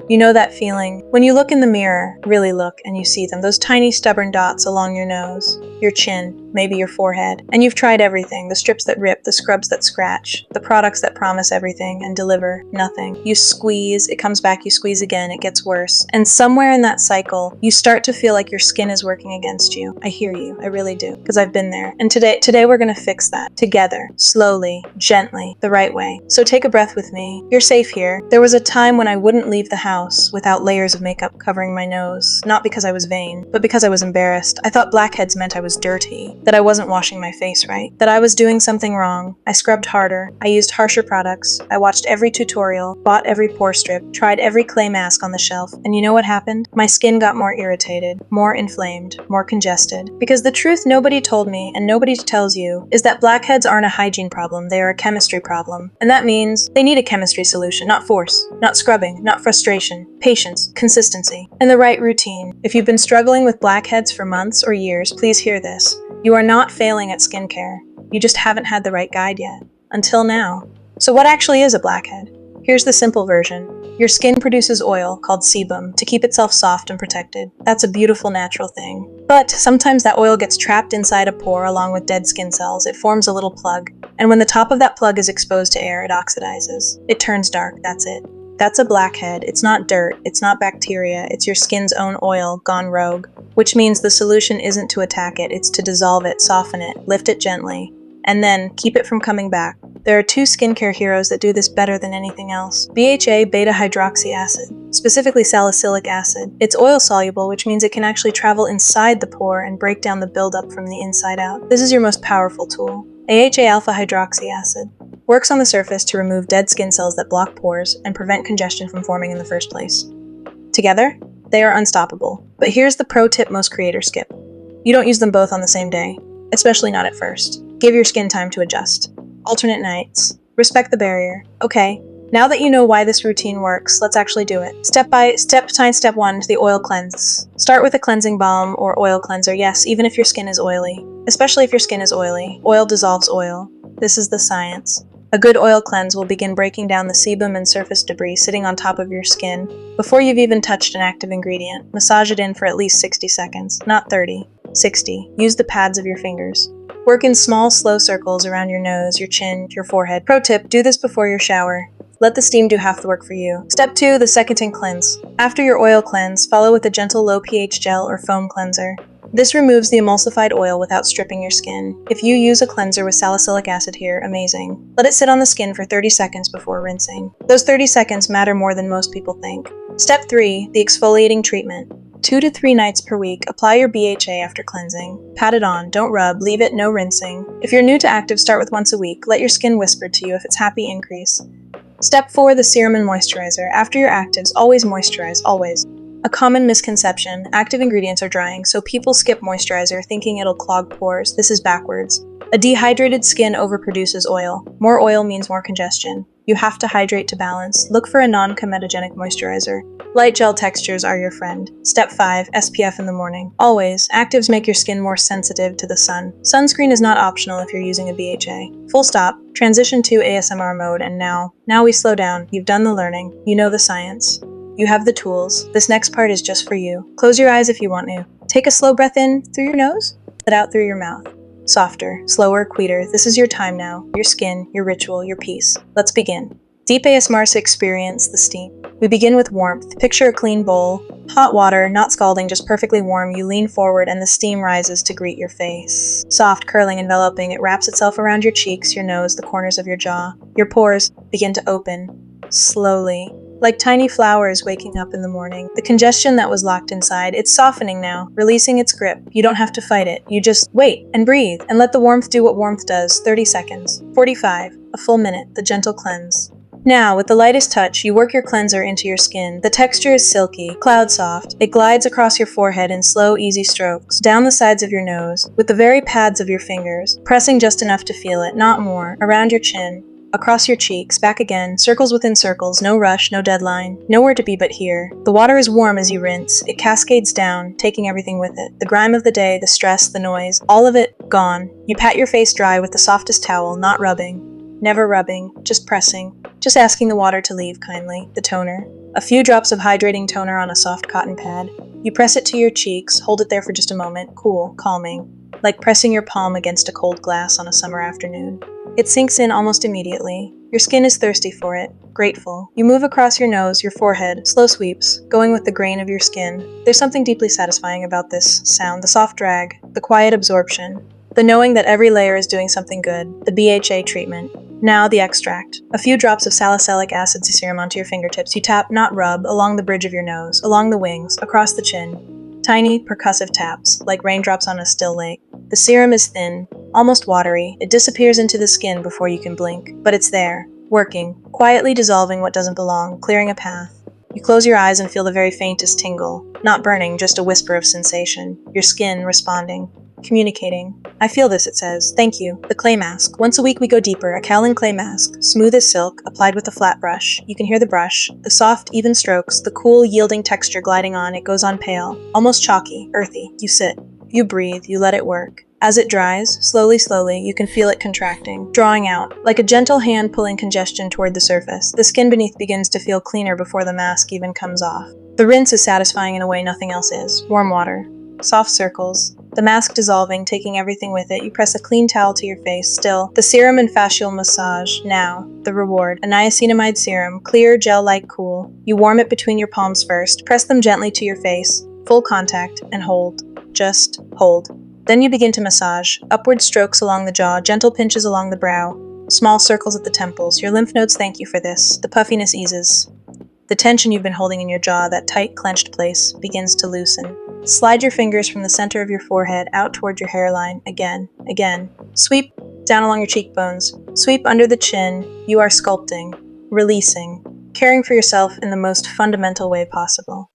You know that feeling when you look in the mirror, really look, and you see them, those tiny stubborn dots along your nose, your chin, maybe your forehead. And you've tried everything, the strips that rip, the scrubs that scratch, the products that promise everything and deliver nothing. You squeeze, it comes back, you squeeze again, it gets worse. And somewhere in that cycle, you start to feel like your skin is working against you. I hear you, I really do, because I've been there. And today we're gonna fix that, together, slowly, gently, the right way. So take a breath with me. You're safe here. There was a time when I wouldn't leave the house without layers of makeup covering my nose, not because I was vain, but because I was embarrassed. I thought blackheads meant I was dirty, that I wasn't washing my face right, that I was doing something wrong. I scrubbed harder, I used harsher products, I watched every tutorial, bought every pore strip, tried every clay mask on the shelf, and you know what happened? My skin got more irritated, more inflamed, more congested. Because the truth nobody told me, and nobody tells you, is that blackheads aren't a hygiene problem, they are a chemistry problem. And that means they need a chemistry solution, not force, not scrubbing, not frustration, patience, consistency, and the right routine. If you've been struggling with blackheads for months or years, please hear this. You are not failing at skincare. You just haven't had the right guide yet. Until now. So what actually is a blackhead? Here's the simple version. Your skin produces oil, called sebum, to keep itself soft and protected. That's a beautiful natural thing. But sometimes that oil gets trapped inside a pore along with dead skin cells. It forms a little plug. And when the top of that plug is exposed to air, it oxidizes. It turns dark, that's it. That's a blackhead. It's not dirt, it's not bacteria, it's your skin's own oil gone rogue. Which means the solution isn't to attack it, it's to dissolve it, soften it, lift it gently, and then keep it from coming back. There are two skincare heroes that do this better than anything else. BHA beta-hydroxy acid, specifically salicylic acid. It's oil-soluble, which means it can actually travel inside the pore and break down the buildup from the inside out. This is your most powerful tool. AHA alpha-hydroxy acid works on the surface to remove dead skin cells that block pores and prevent congestion from forming in the first place. Together, they are unstoppable. But here's the pro tip most creators skip. You don't use them both on the same day, especially not at first. Give your skin time to adjust. Alternate nights. Respect the barrier. Okay, now that you know why this routine works, let's actually do it. Step 1, the oil cleanse. Start with a cleansing balm or oil cleanser, yes, even if your skin is oily. Especially if your skin is oily. Oil dissolves oil. This is the science. A good oil cleanse will begin breaking down the sebum and surface debris sitting on top of your skin before you've even touched an active ingredient. Massage it in for at least 60 seconds, not 30. 60. Use the pads of your fingers. Work in small, slow circles around your nose, your chin, your forehead. Pro tip, do this before your shower. Let the steam do half the work for you. Step 2, the second cleanse. After your oil cleanse, follow with a gentle low pH gel or foam cleanser. This removes the emulsified oil without stripping your skin. If you use a cleanser with salicylic acid here, amazing. Let it sit on the skin for 30 seconds before rinsing. Those 30 seconds matter more than most people think. Step 3, the exfoliating treatment. 2 to 3 nights per week, apply your BHA after cleansing. Pat it on, don't rub, leave it, no rinsing. If you're new to active, start with once a week. Let your skin whisper to you. If it's happy, increase. Step 4, the serum and moisturizer. After your actives, always moisturize, always. A common misconception, active ingredients are drying, so people skip moisturizer thinking it'll clog pores. This is backwards. A dehydrated skin overproduces oil. More oil means more congestion. You have to hydrate to balance. Look for a non-comedogenic moisturizer. Light gel textures are your friend. Step 5, SPF in the morning. Always, actives make your skin more sensitive to the sun. Sunscreen is not optional if you're using a BHA. Full stop. Transition to ASMR mode, and now we slow down. You've done the learning. You know the science. You have the tools. This next part is just for you. Close your eyes if you want to. Take a slow breath in through your nose, let out through your mouth. Softer, slower, quieter. This is your time now. Your skin, your ritual, your peace. Let's begin. Deep ASMR to experience the steam. We begin with warmth. Picture a clean bowl. Hot water, not scalding, just perfectly warm. You lean forward and the steam rises to greet your face. Soft, curling, enveloping. It wraps itself around your cheeks, your nose, the corners of your jaw. Your pores begin to open. Slowly. Like tiny flowers waking up in the morning. The congestion that was locked inside, it's softening now, releasing its grip. You don't have to fight it. You just wait and breathe and let the warmth do what warmth does. 30 seconds. 45. A full minute. The gentle cleanse. Now, with the lightest touch, you work your cleanser into your skin. The texture is silky, cloud soft. It glides across your forehead in slow, easy strokes, down the sides of your nose, with the very pads of your fingers, pressing just enough to feel it, not more, around your chin. Across your cheeks, back again, circles within circles, no rush, no deadline, nowhere to be but here. The water is warm as you rinse. It cascades down, taking everything with it. The grime of the day, the stress, the noise, all of it gone. You pat your face dry with the softest towel, not rubbing. Never rubbing, just pressing. Just asking the water to leave kindly, the toner. A few drops of hydrating toner on a soft cotton pad. You press it to your cheeks, hold it there for just a moment, cool, calming. Like pressing your palm against a cold glass on a summer afternoon. It sinks in almost immediately. Your skin is thirsty for it, grateful. You move across your nose, your forehead, slow sweeps, going with the grain of your skin. There's something deeply satisfying about this sound, the soft drag, the quiet absorption, the knowing that every layer is doing something good, the BHA treatment. Now the extract. A few drops of salicylic acid serum onto your fingertips. You tap, not rub, along the bridge of your nose, along the wings, across the chin. Tiny, percussive taps, like raindrops on a still lake. The serum is thin, almost watery. It disappears into the skin before you can blink. But it's there, working, quietly dissolving what doesn't belong, clearing a path. You close your eyes and feel the very faintest tingle. Not burning, just a whisper of sensation. Your skin responding. Communicating. I feel this, it says. Thank you. The clay mask. Once a week we go deeper. A Kaolin clay mask. Smooth as silk, applied with a flat brush. You can hear the brush, the soft, even strokes, the cool, yielding texture gliding on. It goes on pale. Almost chalky, earthy. You sit. You breathe. You let it work. As it dries, slowly, you can feel it contracting, drawing out, like a gentle hand pulling congestion toward the surface. The skin beneath begins to feel cleaner before the mask even comes off. The rinse is satisfying in a way nothing else is. Warm water. Soft circles. The mask dissolving, taking everything with it. You press a clean towel to your face. Still, the serum and fascial massage. Now, the reward. A niacinamide serum, clear, gel-like cool. You warm it between your palms first. Press them gently to your face. Full contact, and hold. Just hold. Then you begin to massage. Upward strokes along the jaw, gentle pinches along the brow. Small circles at the temples. Your lymph nodes thank you for this. The puffiness eases. The tension you've been holding in your jaw, that tight, clenched place, begins to loosen. Slide your fingers from the center of your forehead out toward your hairline, again. Sweep down along your cheekbones. Sweep under the chin. You are sculpting, releasing, caring for yourself in the most fundamental way possible.